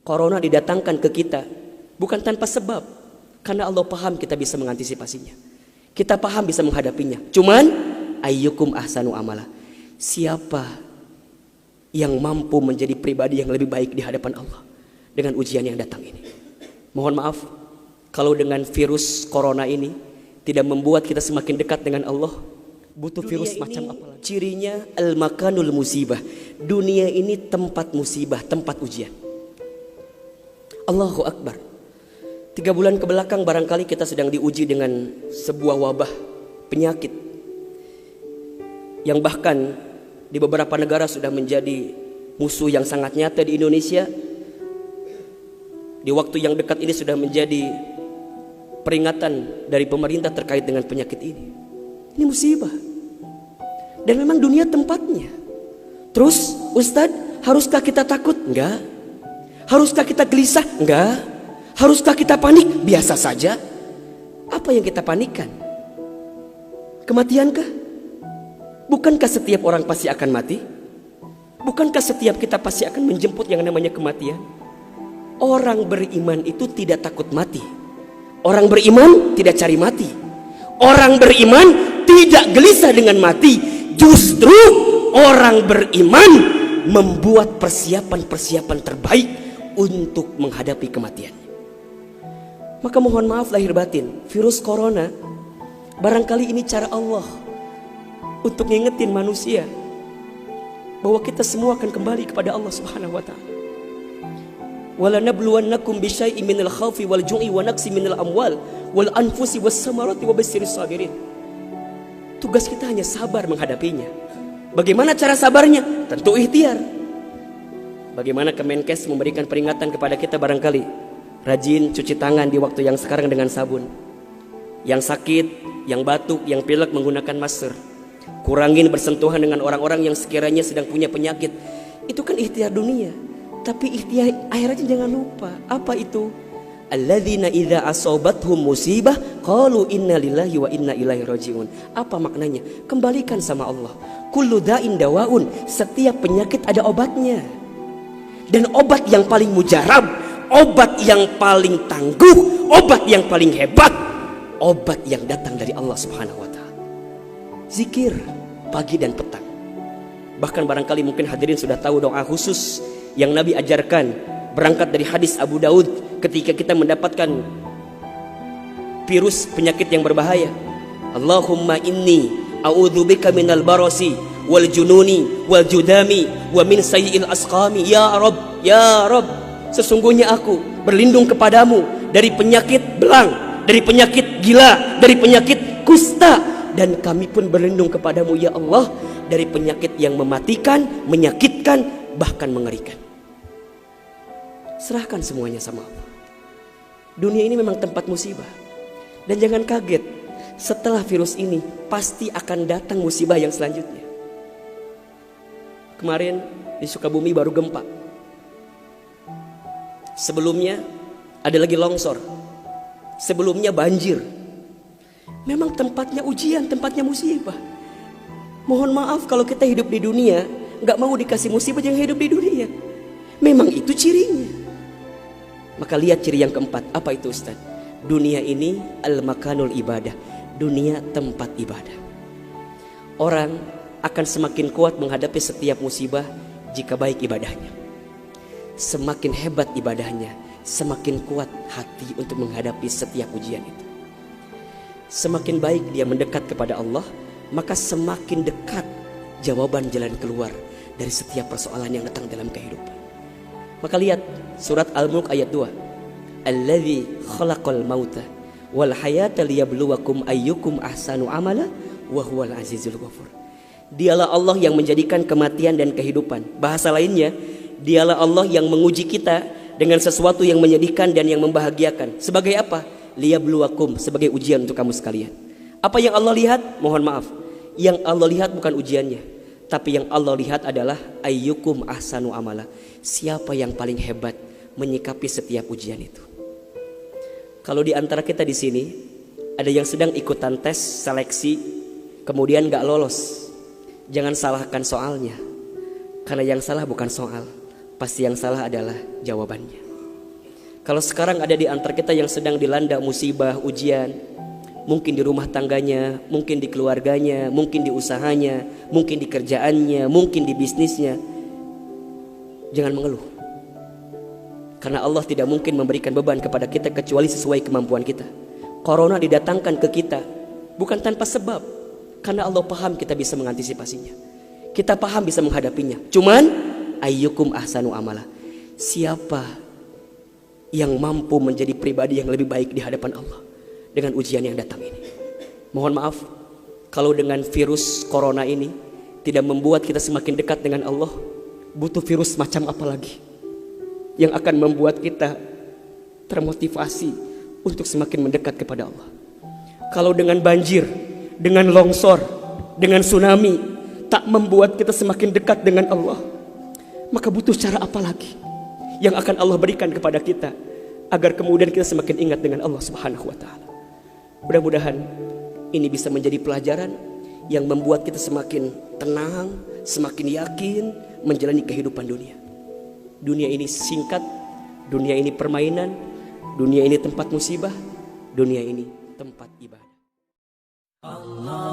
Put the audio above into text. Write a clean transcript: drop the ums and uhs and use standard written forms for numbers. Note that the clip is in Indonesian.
Corona didatangkan ke kita bukan tanpa sebab, karena Allah paham kita bisa mengantisipasinya. Kita paham bisa menghadapinya. Cuman ayyukum ahsanu amala. Siapa yang mampu menjadi pribadi yang lebih baik di hadapan Allah dengan ujian yang datang ini. Mohon maaf kalau dengan virus corona ini tidak membuat kita semakin dekat dengan Allah. Butuh virus macam apa lagi? Cirinya al-makanul musibah. Dunia ini tempat musibah, tempat ujian. Allahu Akbar. 3 bulan kebelakang barangkali kita sedang diuji dengan sebuah wabah penyakit yang bahkan di beberapa negara sudah menjadi musuh yang sangat nyata. Di Indonesia di waktu yang dekat ini sudah menjadi peringatan dari pemerintah terkait dengan penyakit ini. Ini musibah. Dan memang dunia tempatnya. Terus Ustadz, haruskah kita takut? Enggak. Haruskah kita gelisah? Enggak. Haruskah kita panik? Biasa saja. Apa yang kita panikkan? Kematiankah? Bukankah setiap orang pasti akan mati? Bukankah setiap kita pasti akan menjemput yang namanya kematian? Orang beriman itu tidak takut mati. Orang beriman tidak cari mati. Orang beriman tidak gelisah dengan mati. Justru orang beriman membuat persiapan-persiapan terbaik untuk menghadapi kematian. Maka mohon maaf lahir batin, virus corona barangkali ini cara Allah untuk ngingetin manusia bahwa kita semua akan kembali kepada Allah Subhanahu wa taala. Wala nabluwannakum bisyai'in minal khaufi wal ju'i wa naqsi minal amwal wal anfusi was samarati wa basyirus sabirin. Tugas kita hanya sabar menghadapinya. Bagaimana cara sabarnya? Tentu ikhtiar. Bagaimana Kemenkes memberikan peringatan kepada kita barangkali? Rajin cuci tangan di waktu yang sekarang dengan sabun. Yang sakit, yang batuk, yang pilek menggunakan masker. Kurangin bersentuhan dengan orang-orang yang sekiranya sedang punya penyakit. Itu kan ikhtiar dunia. Tapi ikhtiar akhiratnya jangan lupa. Apa itu? Alladzina idza asobathum musibah qalu inna lillahi wa inna ilaihi rajiun. Apa maknanya? Kembalikan sama Allah. Kullu da'in dawaun. Setiap penyakit ada obatnya. Dan obat yang paling mujarab, obat yang paling tangguh, obat yang paling hebat, obat yang datang dari Allah Subhanahu wa taala. Zikir pagi dan petang. Bahkan barangkali mungkin hadirin sudah tahu doa khusus yang Nabi ajarkan berangkat dari hadis Abu Daud ketika kita mendapatkan virus penyakit yang berbahaya. Allahumma inni a'udzubika minal barasi wal jununi wal judami wa min sayyi'il asqami. Ya Rabb, ya Rabb, sesungguhnya aku berlindung kepadamu dari penyakit belang, dari penyakit gila, dari penyakit kusta, dan kami pun berlindung kepadamu ya Allah dari penyakit yang mematikan, menyakitkan, bahkan mengerikan. Serahkan semuanya sama Allah. Dunia ini memang tempat musibah. Dan jangan kaget, setelah virus ini pasti akan datang musibah yang selanjutnya. Kemarin di Sukabumi baru gempa. Sebelumnya ada lagi longsor. Sebelumnya banjir. Memang tempatnya ujian, tempatnya musibah. Mohon maaf kalau kita hidup di dunia gak mau dikasih musibah, jangan hidup di dunia. Memang itu cirinya. Maka lihat ciri yang keempat. Apa itu Ustaz? Dunia ini al-makanul ibadah. Dunia tempat ibadah. Orang akan semakin kuat menghadapi setiap musibah jika baik ibadahnya. Semakin hebat ibadahnya, semakin kuat hati untuk menghadapi setiap ujian itu. Semakin baik dia mendekat kepada Allah, maka semakin dekat jawaban jalan keluar dari setiap persoalan yang datang dalam kehidupan. Maka lihat surat Al-Mulk ayat 2. Alladzi khalaqal mauta wal hayata liyabluwakum ayyukum ahsanu amala wa huwal azizul ghafur. Dialah Allah yang menjadikan kematian dan kehidupan. Bahasa lainnya, dialah Allah yang menguji kita dengan sesuatu yang menyedihkan dan yang membahagiakan. Sebagai apa? Liyabluwakum, sebagai ujian untuk kamu sekalian. Apa yang Allah lihat? Mohon maaf, yang Allah lihat bukan ujiannya, tapi yang Allah lihat adalah ayyukum ahsanu amala. Siapa yang paling hebat menyikapi setiap ujian itu. Kalau di antara kita di sini ada yang sedang ikutan tes seleksi kemudian gak lolos, jangan salahkan soalnya. Karena yang salah bukan soal, pasti yang salah adalah jawabannya. Kalau sekarang ada di antara kita yang sedang dilanda musibah, ujian, mungkin di rumah tangganya, mungkin di keluarganya, mungkin di usahanya, mungkin di kerjaannya, mungkin di bisnisnya, jangan mengeluh. Karena Allah tidak mungkin memberikan beban kepada kita kecuali sesuai kemampuan kita. Corona didatangkan ke kita bukan tanpa sebab, karena Allah paham kita bisa mengantisipasinya. Kita paham bisa menghadapinya. Cuman ayyukum ahsanu amala. Siapa yang mampu menjadi pribadi yang lebih baik di hadapan Allah dengan ujian yang datang ini? Mohon maaf kalau dengan virus corona ini tidak membuat kita semakin dekat dengan Allah, butuh virus macam apa lagi yang akan membuat kita termotivasi untuk semakin mendekat kepada Allah? Kalau dengan banjir, dengan longsor, dengan tsunami tak membuat kita semakin dekat dengan Allah, maka butuh cara apa lagi yang akan Allah berikan kepada kita agar kemudian kita semakin ingat dengan Allah Subhanahu wa taala. Mudah-mudahan ini bisa menjadi pelajaran yang membuat kita semakin tenang, semakin yakin menjalani kehidupan dunia. Dunia ini singkat, dunia ini permainan, dunia ini tempat musibah, dunia ini tempat ibadah. Allah